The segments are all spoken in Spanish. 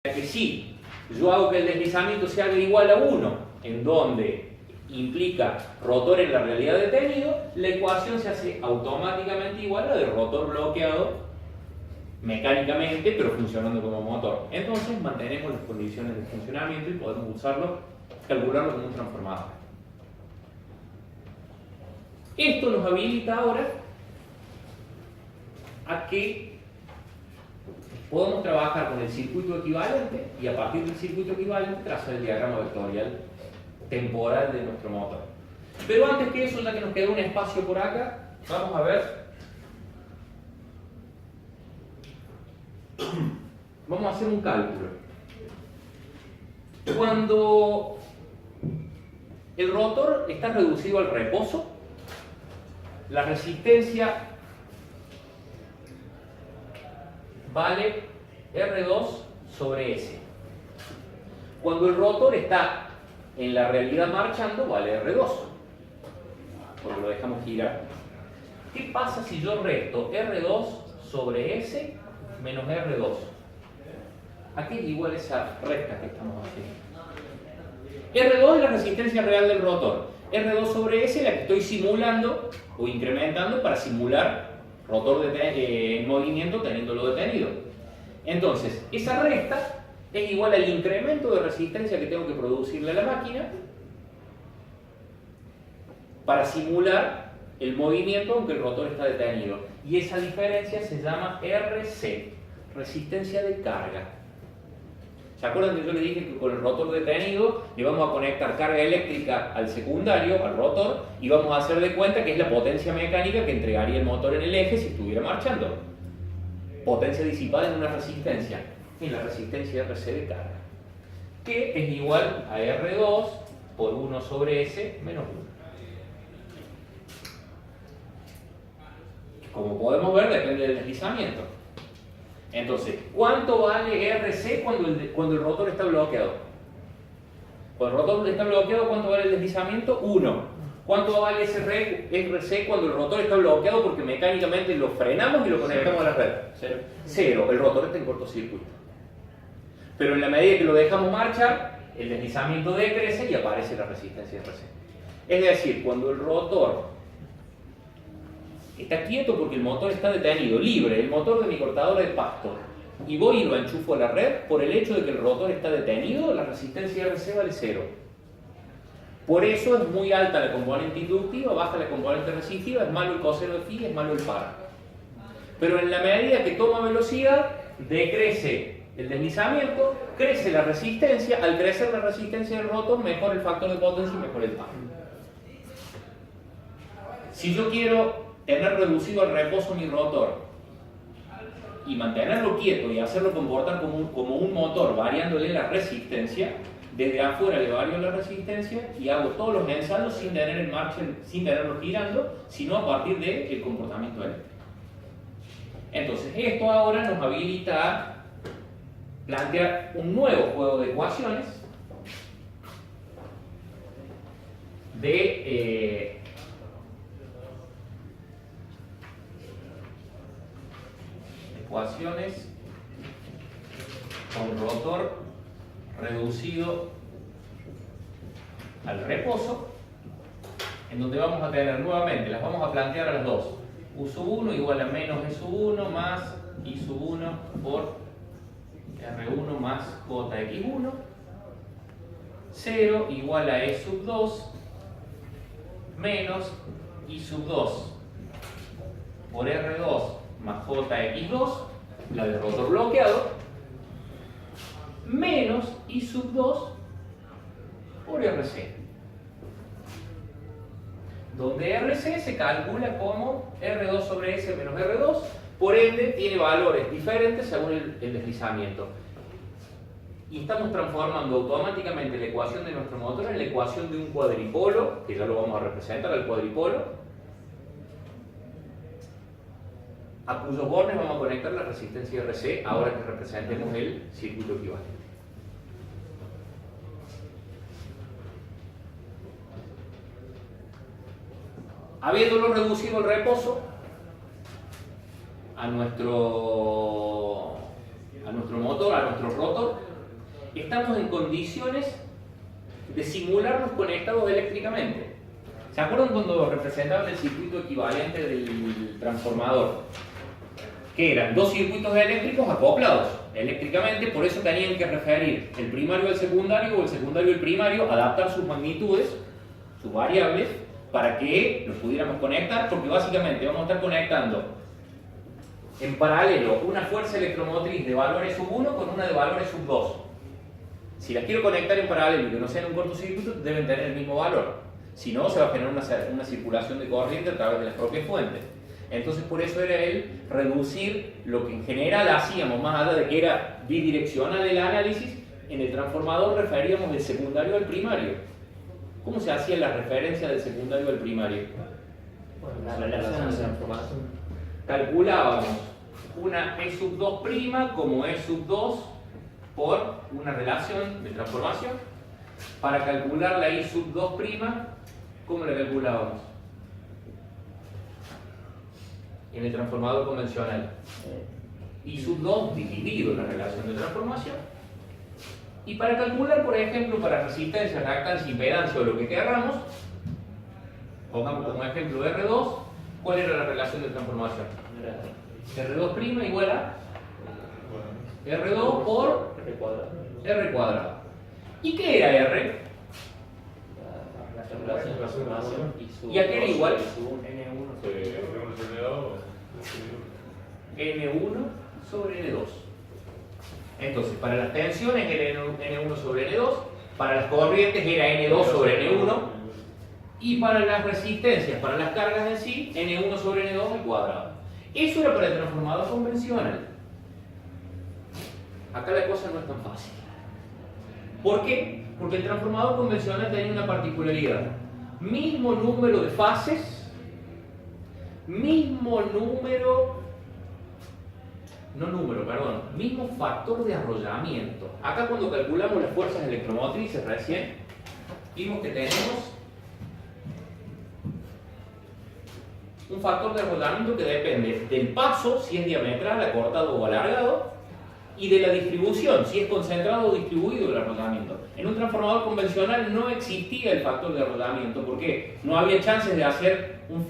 que si yo hago que el deslizamiento se haga igual a 1, en donde implica rotor en la realidad detenido, la ecuación se hace automáticamente igual a la de rotor bloqueado mecánicamente, pero funcionando como motor. Entonces mantenemos las condiciones de funcionamiento y podemos usarlo, calcularlo como un transformador. Esto nos habilita ahora a que podemos trabajar con el circuito equivalente y a partir del circuito equivalente trazar el diagrama vectorial temporal de nuestro motor. Pero antes que eso, ya que nos queda un espacio por acá, vamos a ver. Vamos a hacer un cálculo. Cuando el rotor está reducido al reposo, la resistencia vale R2 sobre S. Cuando el rotor está en la realidad marchando, vale R2, porque lo dejamos girar. ¿Qué pasa si yo resto R2 sobre S menos R2? ¿A qué es igual esa resta que estamos haciendo? R2 es la resistencia real del rotor. R2 sobre S es la que estoy simulando o incrementando para simular rotor en movimiento teniéndolo detenido. Entonces, esa resta es igual al incremento de resistencia que tengo que producirle a la máquina para simular el movimiento aunque el rotor está detenido. Y esa diferencia se llama RC, resistencia de carga. ¿Se acuerdan que yo les dije que con el rotor detenido le vamos a conectar carga eléctrica al secundario, al rotor, y vamos a hacer de cuenta que es la potencia mecánica que entregaría el motor en el eje si estuviera marchando? Potencia disipada en una resistencia, en la resistencia RC de carga, que es igual a R2 por 1 sobre S menos 1. Como podemos ver, depende del deslizamiento. Entonces, ¿cuánto vale RC cuando el rotor está bloqueado? Cuando el rotor está bloqueado, ¿cuánto vale el deslizamiento? 1. ¿Cuánto vale RC cuando el rotor está bloqueado porque mecánicamente lo frenamos y lo conectamos a la red? 0. El rotor está en cortocircuito. Pero en la medida que lo dejamos marchar, el deslizamiento decrece y aparece la resistencia RC. Es decir, cuando el rotor está quieto porque el motor está detenido, libre, el motor de mi cortadora de pasto, y voy y lo enchufo a la red, por el hecho de que el rotor está detenido, la resistencia RC vale 0. Por eso es muy alta la componente inductiva, baja la componente resistiva, es malo el coseno de phi, es malo el par. Pero en la medida que toma velocidad, decrece el deslizamiento, crece la resistencia, al crecer la resistencia del rotor, mejora el factor de potencia y mejora el par. Si yo quiero tener reducido al reposo mi rotor y mantenerlo quieto y hacerlo comportar como un motor variándole la resistencia, desde afuera le varío la resistencia y hago todos los ensayos sin tener en marcha, sin tenerlo girando, sino a partir del comportamiento eléctrico. Entonces esto ahora nos habilita a plantear un nuevo juego de ecuaciones de ecuaciones con rotor reducido al reposo, en donde vamos a tener nuevamente, las vamos a plantear a las dos. U sub 1 igual a menos E sub 1 más I sub 1 por R1 más JX1. 0 igual a E sub 2 menos I sub 2 por R2 más JX2, la de rotor bloqueado, menos I sub 2 por RC, donde RC se calcula como R2 sobre S menos R2, por ende tiene valores diferentes según el deslizamiento. Y estamos transformando automáticamente la ecuación de nuestro motor en la ecuación de un cuadripolo, que ya lo vamos a representar al cuadripolo, a cuyos bornes vamos a conectar la resistencia RC ahora que representemos el circuito equivalente. Habiéndolo reducido el reposo a nuestro motor, a nuestro rotor, estamos en condiciones de simularnos conectados eléctricamente. ¿Se acuerdan cuando representaban el circuito equivalente del transformador? Que eran dos circuitos eléctricos acoplados eléctricamente, por eso tenían que referir el primario al secundario o el secundario al primario, adaptar sus magnitudes, sus variables, para que los pudiéramos conectar, porque básicamente vamos a estar conectando en paralelo una fuerza electromotriz de valores sub 1 con una de valores sub 2. Si las quiero conectar en paralelo y que no sean un cortocircuito, deben tener el mismo valor. Si no, se va a generar una circulación de corriente a través de las propias fuentes. Entonces, por eso era el reducir lo que en general hacíamos, más allá de que era bidireccional el análisis, en el transformador referíamos del secundario al primario. ¿Cómo se hacía la referencia del secundario al primario? Bueno, la relación de transformación. Calculábamos una E sub 2' como E sub 2 por una relación de transformación. Para calcular la I sub 2', ¿cómo la calculábamos? En el transformador convencional. I sub 2 dividido la relación de transformación. Y para calcular, por ejemplo, para resistencia, reactancia, impedancia o lo que queramos, pongamos como ejemplo R2, ¿cuál era la relación de transformación? R2' igual a R2 por R cuadrado. ¿Y qué era R? La relación de transformación. ¿Y a qué era igual? N1 sobre N2. Entonces, para las tensiones era N1 sobre N2, para las corrientes era N2 sobre N1, y para las resistencias, para las cargas en sí, N1 sobre N2 al cuadrado. Eso era para el transformador convencional. Acá la cosa no es tan fácil. ¿Por qué? Porque el transformador convencional tenía una particularidad. Mismo número de fases, mismo factor de arrollamiento. Acá cuando calculamos las fuerzas electromotrices recién, vimos que tenemos un factor de arrollamiento que depende del paso, si es diametral, acortado o alargado, y de la distribución, si es concentrado o distribuido el arrollamiento. En un transformador convencional no existía el factor de arrollamiento, porque no había chances de hacer un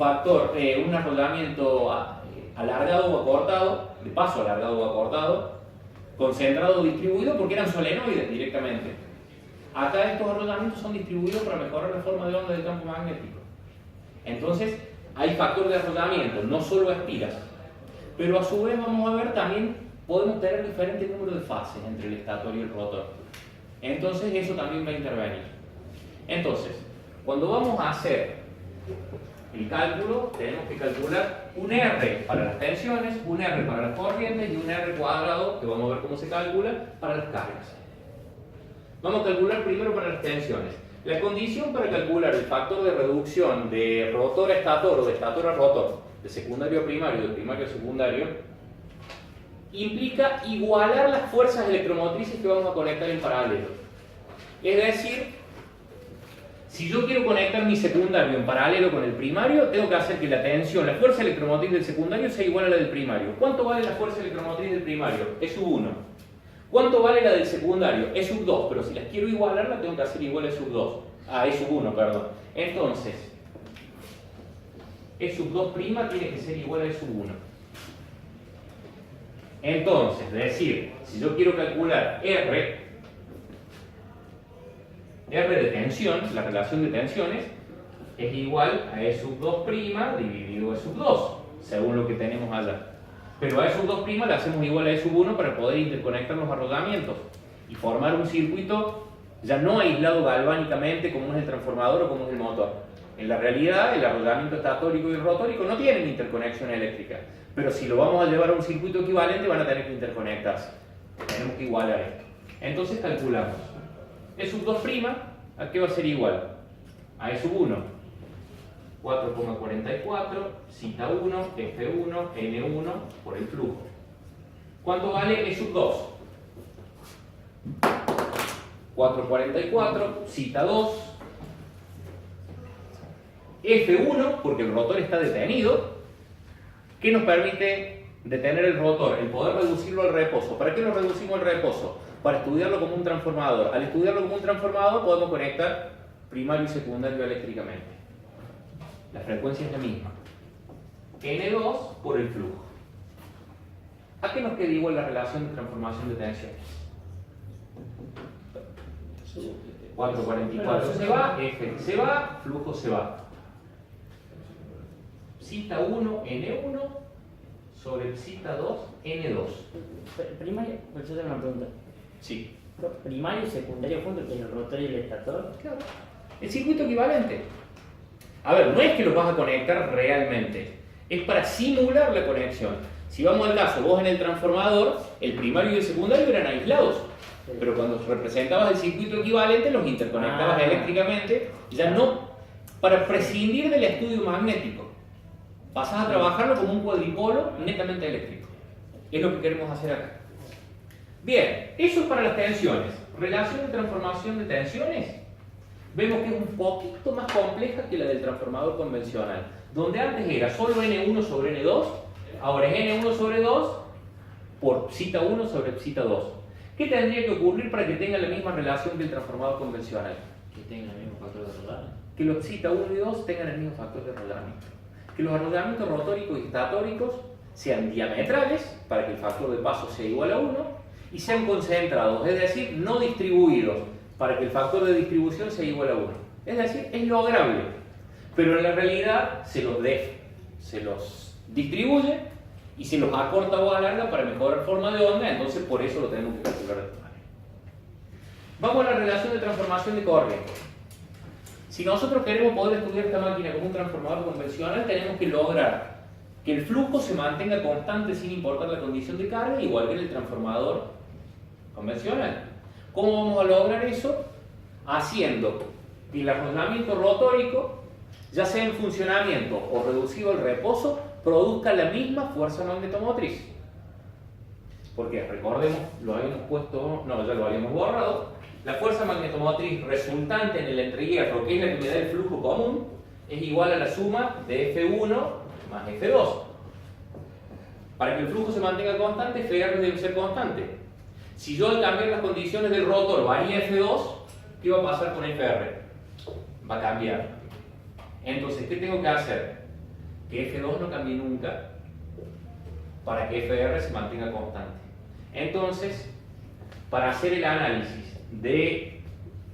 arrollamiento alargado o acortado, de paso alargado o acortado, concentrado o distribuido, porque eran solenoides directamente. Acá estos arrollamientos son distribuidos para mejorar la forma de onda del campo magnético. Entonces, hay factor de arrollamiento, no solo espiras, pero a su vez vamos a ver también, podemos tener diferentes números de fases entre el estator y el rotor. Entonces eso también va a intervenir. Entonces, cuando vamos a hacer el cálculo, tenemos que calcular un R para las tensiones, un R para las corrientes y un R cuadrado, que vamos a ver cómo se calcula, para las cargas. Vamos a calcular primero para las tensiones. La condición para calcular el factor de reducción de rotor a estator o de estator a rotor, de secundario a primario, de primario a secundario, implica igualar las fuerzas electromotrices que vamos a conectar en paralelo. Es decir, si yo quiero conectar mi secundario en paralelo con el primario, tengo que hacer que la tensión, la fuerza electromotriz del secundario sea igual a la del primario. ¿Cuánto vale la fuerza electromotriz del primario? E sub 1. ¿Cuánto vale la del secundario? E sub 2, pero si las quiero igualar, la tengo que hacer igual a E sub 2. E sub 1, perdón. Entonces, E sub 2' tiene que ser igual a E sub 1. Entonces, es decir, si yo quiero calcular R de tensión, la relación de tensiones, es igual a E sub 2' dividido E sub 2, según lo que tenemos allá. Pero a E sub 2' le hacemos igual a E sub 1 para poder interconectar los arrollamientos y formar un circuito ya no aislado galvánicamente como es el transformador o como es el motor. En la realidad, el arrollamiento estatórico y rotórico no tienen interconexión eléctrica, pero si lo vamos a llevar a un circuito equivalente van a tener que interconectarse. Tenemos que igualar esto. Entonces calculamos. E sub 2', ¿a qué va a ser igual? A E sub 1. 4,44, cita 1, F1, N1 por el flujo. ¿Cuánto vale E sub 2? 4,44, cita 2, F1, porque el rotor está detenido. ¿Qué nos permite detener el rotor? El poder reducirlo al reposo. ¿Para qué lo reducimos al reposo? para estudiarlo como un transformador. Al estudiarlo como un transformador podemos conectar primario y secundario eléctricamente. La frecuencia es la misma. N2 por el flujo. ¿A qué nos queda igual la relación de transformación de tensiones? 444 se va, F se va, flujo se va. Psita 1, N1 sobre psita 2, N2. Primario, pues yo tengo una pregunta. Sí. Primario y secundario juntos, que es el rotor y el estator. Claro. El circuito equivalente. A ver, no es que los vas a conectar realmente, es para simular la conexión. Si vamos al caso, vos en el transformador, el primario y el secundario eran aislados, pero cuando representabas el circuito equivalente los interconectabas eléctricamente, ya no, para prescindir del estudio magnético. Pasás a trabajarlo como un cuadripolo netamente eléctrico. Es lo que queremos hacer acá. Bien, eso es para las tensiones. Relación de transformación de tensiones. Vemos que es un poquito más compleja que la del transformador convencional. Donde antes era solo N1 sobre N2, ahora es N1 sobre 2 por psita 1 sobre psita 2. ¿Qué tendría que ocurrir para que tenga la misma relación que el transformador convencional? Que tengan el mismo factor de rodamiento. Que los psita 1 y 2 tengan el mismo factor de rodamiento. Que los rodamientos rotóricos y estatóricos sean diametrales para que el factor de paso sea igual a 1 y sean concentrados, es decir, no distribuidos para que el factor de distribución sea igual a 1. Es decir, es lograble, pero en la realidad se los distribuye y se los acorta o alarga para mejorar forma de onda, entonces por eso lo tenemos que calcular de esta manera. Vamos a la relación de transformación de corriente. Si nosotros queremos poder estudiar esta máquina como un transformador convencional, tenemos que lograr que el flujo se mantenga constante sin importar la condición de carga, igual que en el transformador convencional. ¿Cómo vamos a lograr eso? Haciendo que el arrollamiento rotórico, ya sea en funcionamiento o reducido al reposo, produzca la misma fuerza magnetomotriz. Porque recordemos, lo habíamos puesto, no, ya lo habíamos borrado. La fuerza magnetomotriz resultante en el entrehierro, que es la que me da el flujo común, es igual a la suma de F1 más F2. Para que el flujo se mantenga constante, Fr debe ser constante. Si yo al cambiar las condiciones del rotor varía F2, ¿qué va a pasar con Fr? Va a cambiar. Entonces, ¿qué tengo que hacer? Que F2 no cambie nunca para que Fr se mantenga constante. Entonces, para hacer el análisis de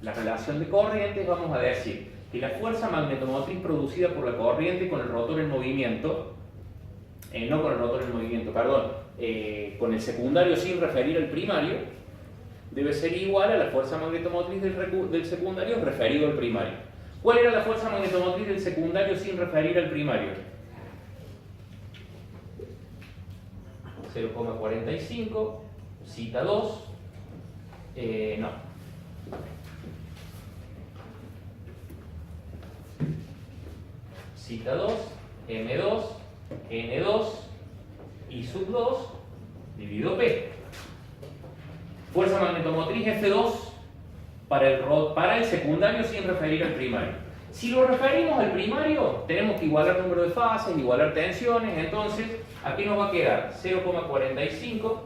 la relación de corrientes, vamos a decir que la fuerza magnetomotriz producida por la corriente con el rotor en movimiento, no con el rotor en movimiento, perdón, con el secundario sin referir al primario, debe ser igual a la fuerza magnetomotriz del secundario referido al primario. ¿Cuál era la fuerza magnetomotriz del secundario sin referir al primario? 0,45, psita 2, no. Psita 2, M2, N2, I sub 2, dividido P. Fuerza magnetomotriz F2 para el secundario sin referir al primario. Si lo referimos al primario, tenemos que igualar número de fases, igualar tensiones, entonces aquí nos va a quedar 0,45.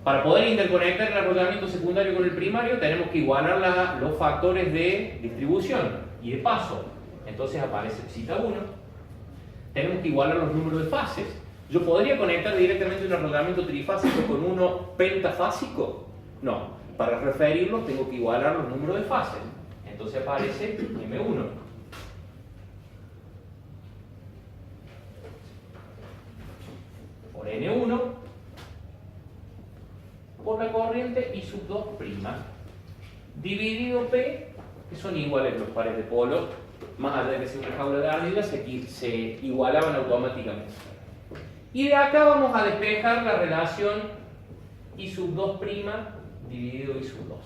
Para poder interconectar el arrollamiento secundario con el primario, tenemos que igualar los factores de distribución y de paso. Entonces aparece psita 1. Tenemos que igualar los números de fases. ¿Yo podría conectar directamente un arrollamiento trifásico con uno pentafásico? No. Para referirlos tengo que igualar los números de fases. Entonces aparece M1. Por N1 por la corriente I sub 2' dividido P, que son iguales los pares de polos, más allá de que sea una jaula de ardilla, se igualaban automáticamente. Y de acá vamos a despejar la relación I sub 2' dividido I sub 2.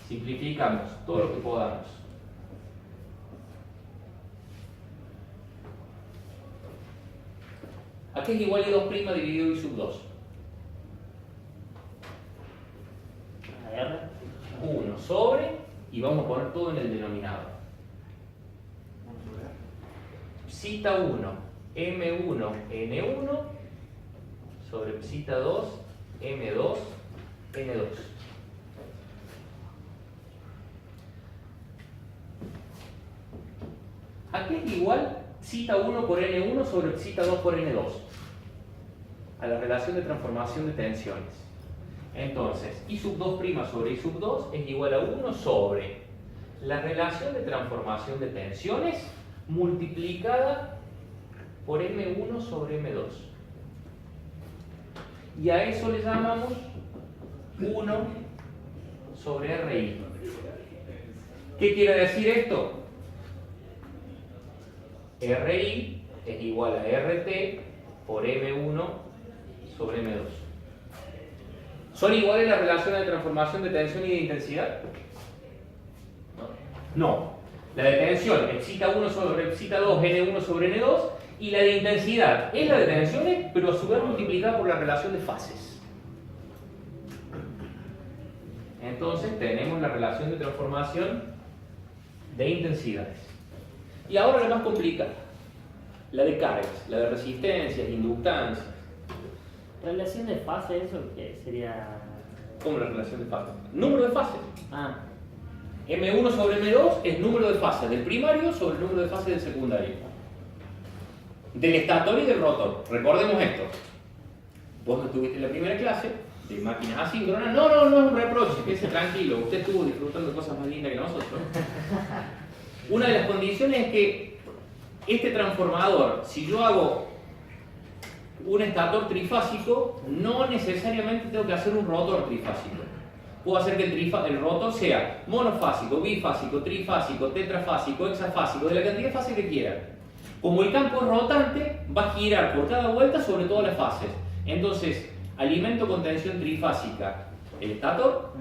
Simplificamos todo lo que podamos. Aquí es igual a 2' dividido I sub 2. 1 sobre, y vamos a poner todo en el denominador. Psita 1, M1, N1 sobre psita 2, M2, N2. ¿A qué es igual psita 1 por N1 sobre psita 2 por N2? A la relación de transformación de tensiones. Entonces, I sub 2' sobre I sub 2 es igual a 1 sobre la relación de transformación de tensiones multiplicada por M1 sobre M2. Y a eso le llamamos 1 sobre RI. ¿Qué quiere decir esto? RI es igual a RT por M1 sobre M2. ¿Son iguales las relaciones de transformación de tensión y de intensidad? No. La de tensión es psita 1 sobre psita 2, N1 sobre N2, y la de intensidad es la de tensiones, pero a su vez multiplicada por la relación de fases. Entonces tenemos la relación de transformación de intensidades. Y ahora la más complicada, la de cargas, la de resistencias, inductancias. Relación de fase, eso que sería. ¿Cómo la relación de fases? Número de fases. Ah, M1 sobre M2 es número de fases del primario sobre el número de fases del secundario. Del estator y del rotor. Recordemos esto. Vos no estuviste en la primera clase de máquinas asíncronas. No es un reproche, quédese tranquilo. Usted estuvo disfrutando de cosas más lindas que nosotros. Una de las condiciones es que este transformador, si yo hago un estator trifásico, no necesariamente tengo que hacer un rotor trifásico. Puedo hacer que el rotor sea monofásico, bifásico, trifásico, tetrafásico, hexafásico, de la cantidad de fases que quiera. Como el campo es rotante, va a girar por cada vuelta sobre todas las fases. Entonces, alimento con tensión trifásica el estator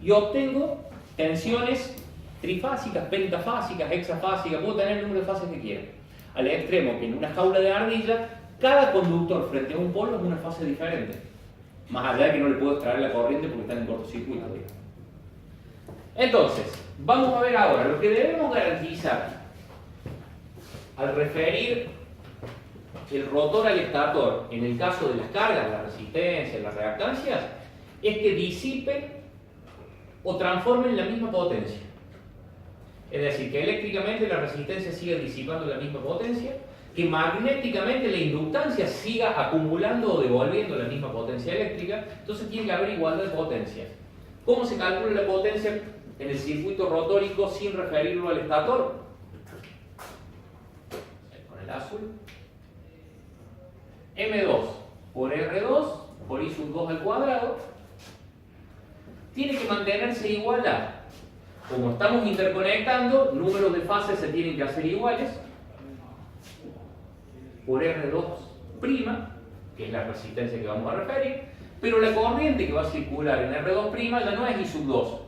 y obtengo tensiones trifásicas, pentafásicas, hexafásicas, puedo tener el número de fases que quiera. Al extremo que en una jaula de ardilla, cada conductor frente a un polo es una fase diferente. Más allá de que no le puedo extraer la corriente porque está en cortocircuito. Entonces, vamos a ver ahora lo que debemos garantizar al referir el rotor al estator en el caso de las cargas, las resistencias, las reactancias, es que disipen o transformen la misma potencia. Es decir, que eléctricamente la resistencia siga disipando la misma potencia, que magnéticamente la inductancia siga acumulando o devolviendo la misma potencia eléctrica. Entonces tiene que haber igualdad de potencias. ¿Cómo se calcula la potencia en el circuito rotórico sin referirlo al estator? Con el azul. M2 por R2 por I sub 2 al cuadrado tiene que mantenerse igual a, como estamos interconectando, números de fases se tienen que hacer iguales, por R2', que es la resistencia que vamos a referir, pero la corriente que va a circular en R2' ya no es I sub 2.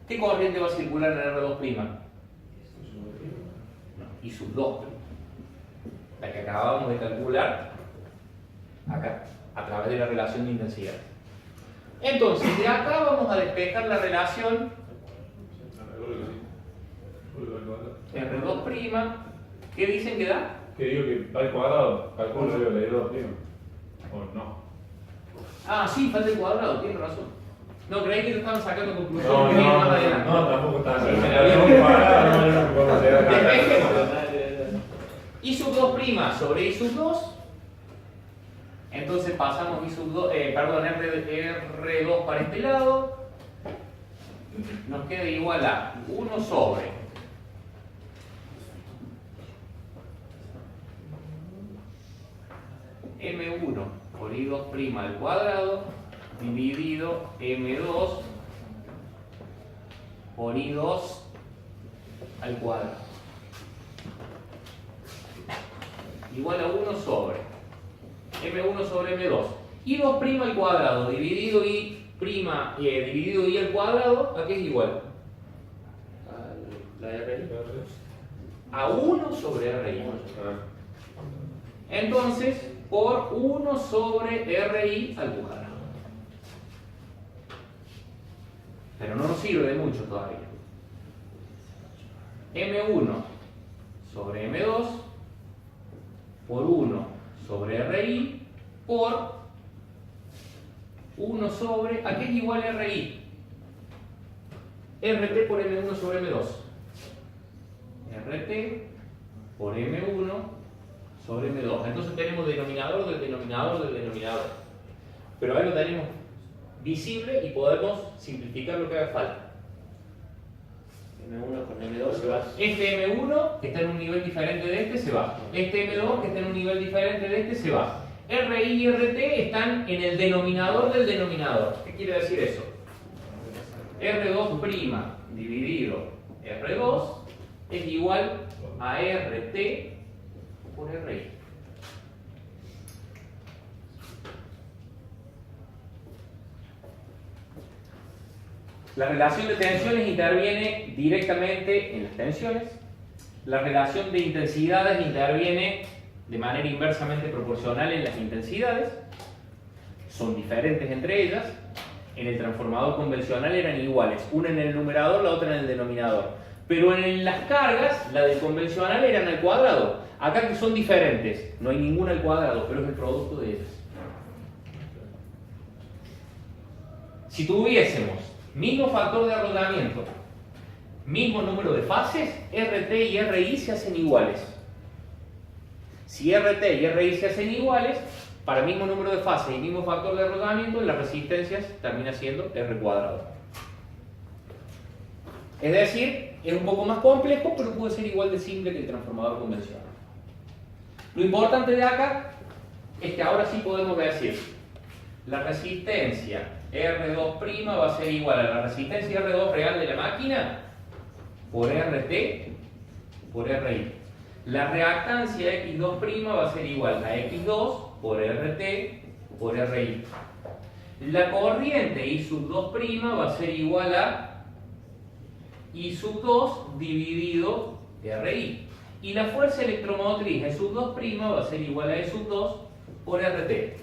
¿Qué corriente va a circular en R2'? No, I sub 2. La que acabamos de calcular acá, a través de la relación de intensidad. Entonces, de acá vamos a despejar la relación R2'. ¿Qué dicen que da? Que digo que va al cuadrado, calculo yo, le digo, o no. Ah, sí, falta el cuadrado, tiene razón. No, creí que estaban sacando conclusiones. No, tampoco está así. Si le digo un cuadrado, no podemos llegar acá. Despejemos. I sub 2' sobre I sub 2. Entonces pasamos I sub 2, R2 para este lado. Nos queda igual a 1 sobre M1 por I2' al cuadrado dividido M2 por I2 al cuadrado. Igual a 1 sobre M1 sobre M2. I2' al cuadrado dividido I' dividido I al cuadrado, ¿a qué es igual? A la RI. A 1 sobre RI. Entonces, por 1 sobre RI al cuadrado. Pero no nos sirve de mucho todavía. M1 sobre M2 por 1 sobre RI por 1 sobre, ¿a qué es igual RI? RT por M1 sobre M2. RT por M1 sobre M2. Entonces tenemos denominador del denominador del denominador. Pero ahí lo tenemos visible y podemos simplificar lo que haga falta. M1 con M2 se va. Este M1 que está en un nivel diferente de este se va. Este M2 que está en un nivel diferente de este se va. RI y RT están en el denominador del denominador. ¿Qué quiere decir eso? R2' dividido R2 es igual a RT por RI. La relación de tensiones interviene directamente en las tensiones. La relación de intensidades interviene de manera inversamente proporcional en las intensidades. Son diferentes entre ellas. En el transformador convencional eran iguales, una en el numerador, la otra en el denominador. Pero en las cargas, la del convencional eran al cuadrado. Acá que son diferentes, no hay ninguna al cuadrado, pero es el producto de ellas. Si tuviésemos mismo factor de arrollamiento, mismo número de fases, RT y RI se hacen iguales. Si RT y RI se hacen iguales, para el mismo número de fases y mismo factor de arrollamiento, las resistencias termina siendo R cuadrado. Es decir, es un poco más complejo, pero puede ser igual de simple que el transformador convencional. Lo importante de acá es que ahora sí podemos decir la resistencia R2' va a ser igual a la resistencia R2 real de la máquina por RT por RI. La reactancia X2' va a ser igual a X2 por RT por RI. La corriente I2' va a ser igual a I2 dividido RI. Y la fuerza electromotriz E2' va a ser igual a E2 por RT.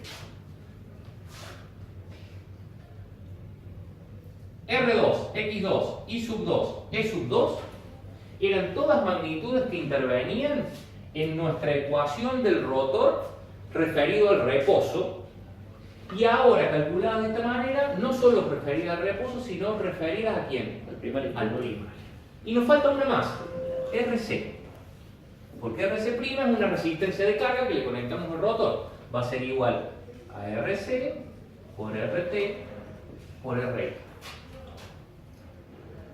R2, X2, I2, E2 eran todas magnitudes que intervenían en nuestra ecuación del rotor referido al reposo, y ahora calculadas de esta manera, no solo referidas al reposo, sino referidas ¿a quién? Al primario. Al primario. Y nos falta una más, RC. Porque RC' es una resistencia de carga que le conectamos al rotor. Va a ser igual a RC por RT por RI.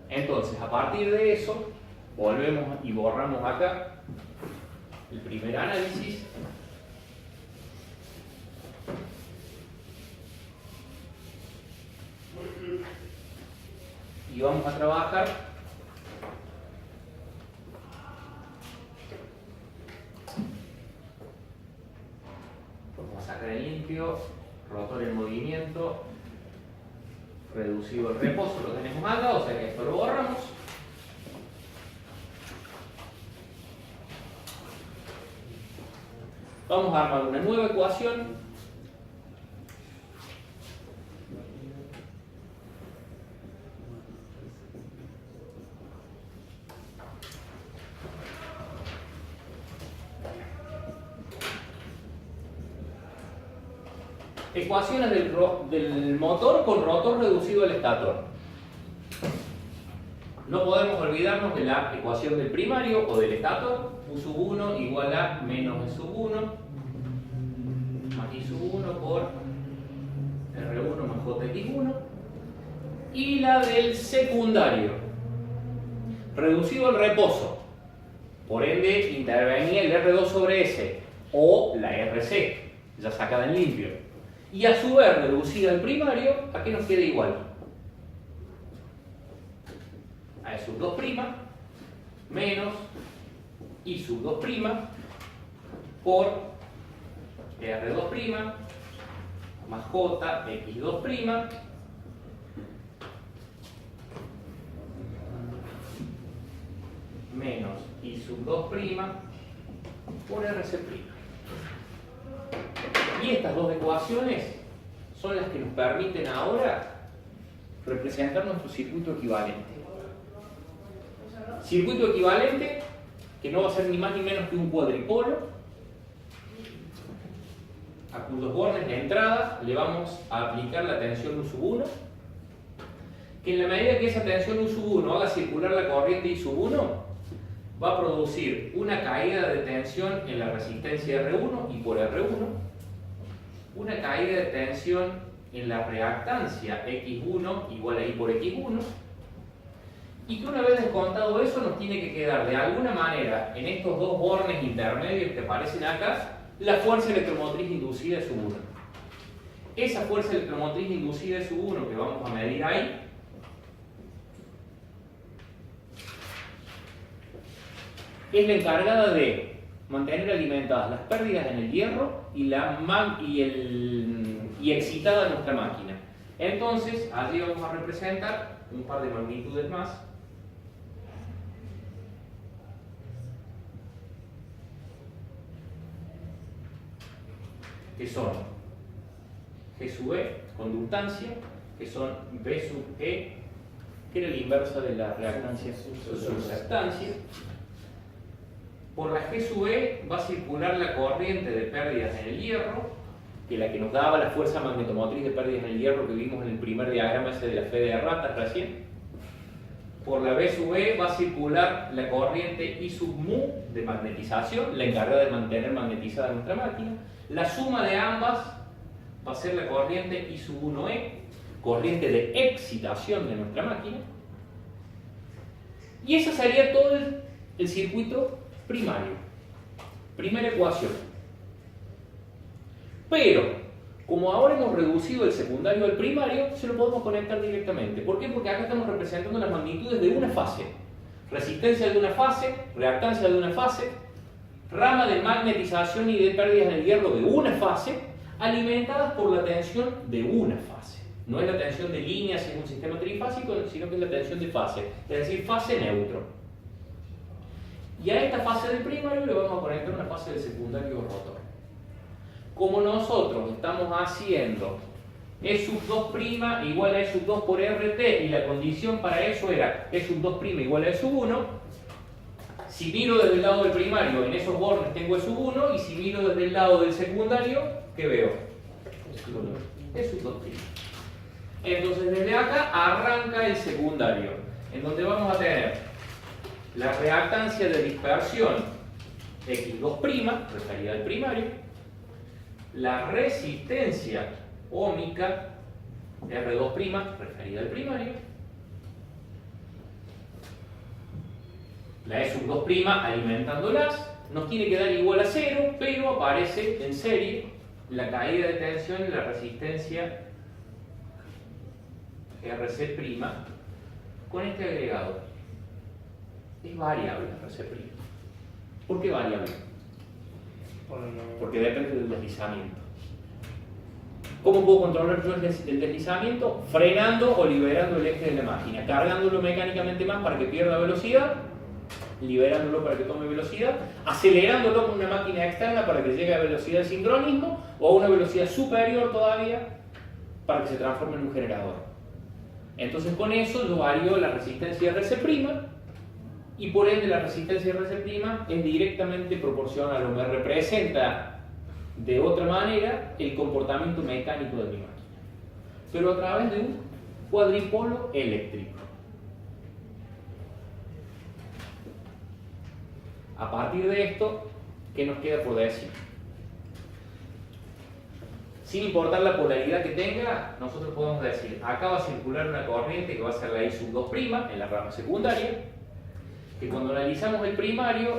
Entonces, a partir de eso, volvemos y borramos acá el primer análisis. Y vamos a trabajar vamos a sacar el limpio, rotor en movimiento, reducido el reposo, lo tenemos acá, o sea que esto lo borramos. Vamos a armar una nueva ecuación. Ecuaciones del motor con rotor reducido al estator. No podemos olvidarnos de la ecuación del primario o del estator. U1 igual a menos E1 más I1 por R1 más JX1. Y la del secundario, reducido al reposo. Por ende, intervenía el R2 sobre S o la RC, ya sacada en limpio. Y a su vez reducida al primario, ¿a qué nos queda igual? A E2' menos I2' por R2' más JX2' menos I2' por RC'. Y estas dos ecuaciones son las que nos permiten ahora representar nuestro circuito equivalente. Circuito equivalente que no va a ser ni más ni menos que un cuadripolo, a cuyos bornes de entrada le vamos a aplicar la tensión U1, que en la medida que esa tensión U1 haga circular la corriente I1, va a producir una caída de tensión en la resistencia R1 y por R1, una caída de tensión en la reactancia X1 igual a I por X1, y que una vez descontado eso nos tiene que quedar de alguna manera en estos dos bornes intermedios que aparecen acá la fuerza electromotriz inducida es U1. Esa fuerza electromotriz inducida es U1 que vamos a medir ahí es la encargada de mantener alimentadas las pérdidas en el hierro y excitada nuestra máquina. Entonces, allí vamos a representar un par de magnitudes más. Que son G sub E, conductancia, que son B sub E, que era la inversa de la reactancia, susceptancia. Por la G sub E va a circular la corriente de pérdidas en el hierro, que es la que nos daba la fuerza magnetomotriz de pérdidas en el hierro que vimos en el primer diagrama ese de la fe de ratas recién. Por la B sub E va a circular la corriente I sub mu de magnetización, la encargada de mantener magnetizada nuestra máquina. La suma de ambas va a ser la corriente I sub 1E, corriente de excitación de nuestra máquina. Y ese sería todo el circuito primario. Primera ecuación. Pero, como ahora hemos reducido el secundario al primario, se lo podemos conectar directamente. ¿Por qué? Porque acá estamos representando las magnitudes de una fase. Resistencia de una fase, reactancia de una fase, rama de magnetización y de pérdidas en el hierro de una fase, alimentadas por la tensión de una fase. No es la tensión de línea si es un sistema trifásico, sino que es la tensión de fase, es decir, fase neutro. Y a esta fase del primario le vamos a conectar una fase del secundario rotor. Como nosotros estamos haciendo E sub 2' igual a E sub 2 por RT y la condición para eso era E sub 2' igual a E sub 1, si miro desde el lado del primario, en esos bornes tengo E sub 1, y si miro desde el lado del secundario, ¿qué veo? E sub 2'. Entonces desde acá arranca el secundario, en donde vamos a tener la reactancia de dispersión X2', referida al primario, la resistencia óhmica R2', referida al primario, la E sub 2' alimentándolas, nos tiene que dar igual a 0, pero aparece en serie la caída de tensión en la resistencia RC' con este agregado. Es variable RC'. ¿Por qué variable? Porque depende del deslizamiento. ¿Cómo puedo controlar yo el deslizamiento? Frenando o liberando el eje de la máquina, cargándolo mecánicamente más para que pierda velocidad, liberándolo para que tome velocidad, acelerándolo con una máquina externa para que llegue a velocidad de sincronismo o a una velocidad superior todavía para que se transforme en un generador. Entonces con eso yo varío la resistencia RC' y por ende la resistencia RC' es directamente proporcional o me representa de otra manera el comportamiento mecánico de mi máquina, pero a través de un cuadripolo eléctrico. A partir de esto, ¿qué nos queda por decir? Sin importar la polaridad que tenga, nosotros podemos decir, acá va a circular una corriente que va a ser la I sub 2' en la rama secundaria, que cuando analizamos el primario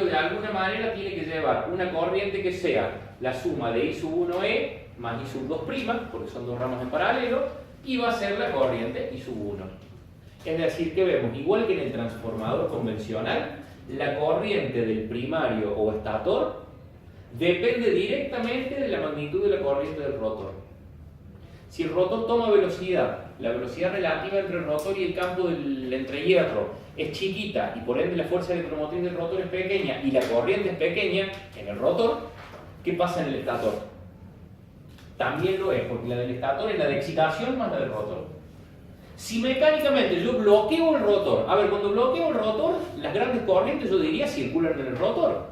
de alguna manera tiene que llevar una corriente que sea la suma de I sub 1E más I sub 2', porque son dos ramas en paralelo, y va a ser la corriente I sub 1. Es decir, que vemos, igual que en el transformador convencional, la corriente del primario o estator depende directamente de la magnitud de la corriente del rotor. Si el rotor toma velocidad, la velocidad relativa entre el rotor y el campo del entrehierro es chiquita y por ende la fuerza electromotriz del rotor es pequeña y la corriente es pequeña en el rotor, ¿qué pasa en el estator? También lo es, porque la del estator es la de excitación más la del rotor. Si mecánicamente yo bloqueo el rotor, a ver, cuando bloqueo el rotor, las grandes corrientes yo diría circulan en el rotor.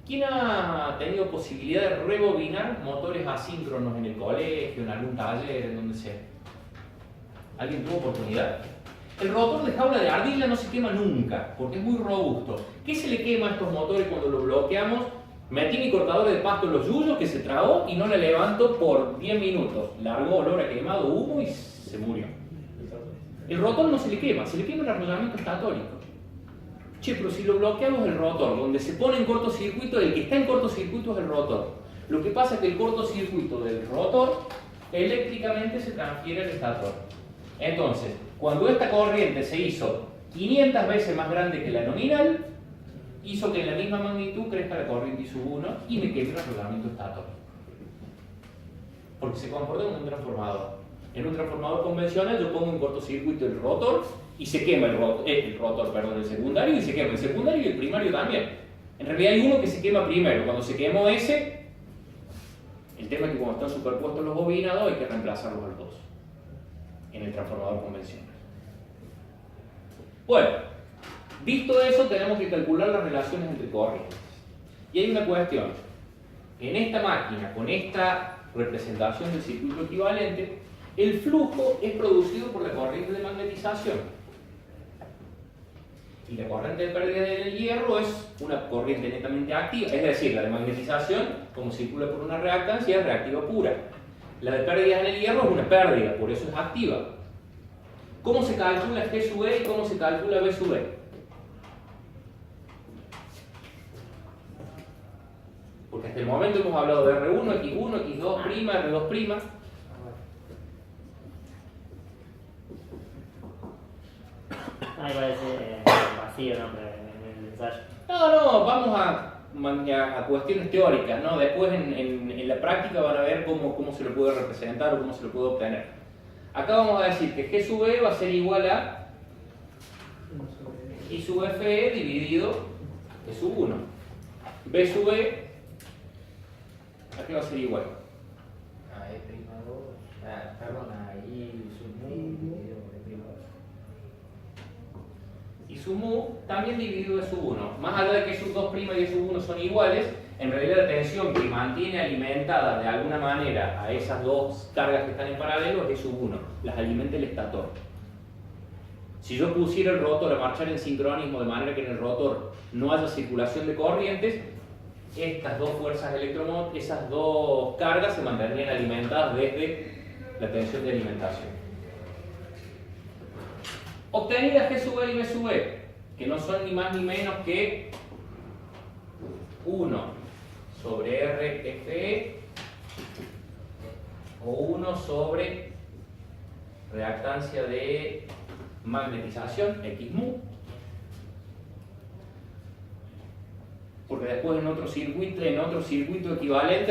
¿Quién ha tenido posibilidad de rebobinar motores asíncronos en el colegio, en algún taller, en donde sea? ¿Alguien tuvo oportunidad? El rotor de jaula de ardilla no se quema nunca, porque es muy robusto. ¿Qué se le quema a estos motores cuando lo bloqueamos? Metí mi cortador de pasto en los yuyos, que se trabó y no le levanto por 10 minutos. Largó olor a quemado, humo y se murió. El rotor no se le quema, se le quema el arrollamiento estatórico. Che, pero si lo bloqueamos el rotor, donde se pone en cortocircuito, el que está en cortocircuito es el rotor. Lo que pasa es que el cortocircuito del rotor eléctricamente se transfiere al estator. Entonces, cuando esta corriente se hizo 500 veces más grande que la nominal, hizo que en la misma magnitud crezca la corriente I sub 1 y me queme el arrollamiento estatórico. Porque se comporta como un transformador. En un transformador convencional yo pongo en cortocircuito el rotor y se quema el secundario, y se quema el secundario y el primario también. En realidad hay uno que se quema primero. Cuando se quemó ese, el tema es que cuando están superpuestos los bobinados hay que reemplazarlos a los dos en el transformador convencional. Bueno, visto eso, tenemos que calcular las relaciones entre corrientes. Y hay una cuestión. En esta máquina, con esta representación del circuito equivalente, el flujo es producido por la corriente de magnetización. Y la corriente de pérdida del hierro es una corriente netamente activa, es decir, la de magnetización, como circula por una reactancia, es reactiva pura. La de pérdidas en el hierro es una pérdida, por eso es activa. ¿Cómo se calcula G sub E y cómo se calcula B sub E? Porque hasta el momento hemos hablado de R1, X1, X2', R2'. Ahí parece vacío, ¿no? Pero en el ensayo. No, vamos a cuestiones teóricas, ¿no? Después en la práctica van a ver cómo se lo puede representar o cómo se lo puede obtener. Acá vamos a decir que G sub E va a ser igual a I sub FE dividido E sub 1. B sub E, ¿a qué va a ser igual? A E'2, perdón, a I sub mu dividido E'2. Y su mu también dividido E sub 1. Más allá de que E sub 2' y E sub 1 son iguales, en realidad la tensión que mantiene alimentada de alguna manera a esas dos cargas que están en paralelo es E sub 1. Las alimenta el estator. Si yo pusiera el rotor a marchar en sincronismo de manera que en el rotor no haya circulación de corrientes, estas dos fuerzas electromotores, esas dos cargas se mantendrían alimentadas desde la tensión de alimentación. Obtenidas G sub E y B sub E, que no son ni más ni menos que 1 sobre R FE o 1 sobre reactancia de magnetización, X mu, porque después en otro circuito equivalente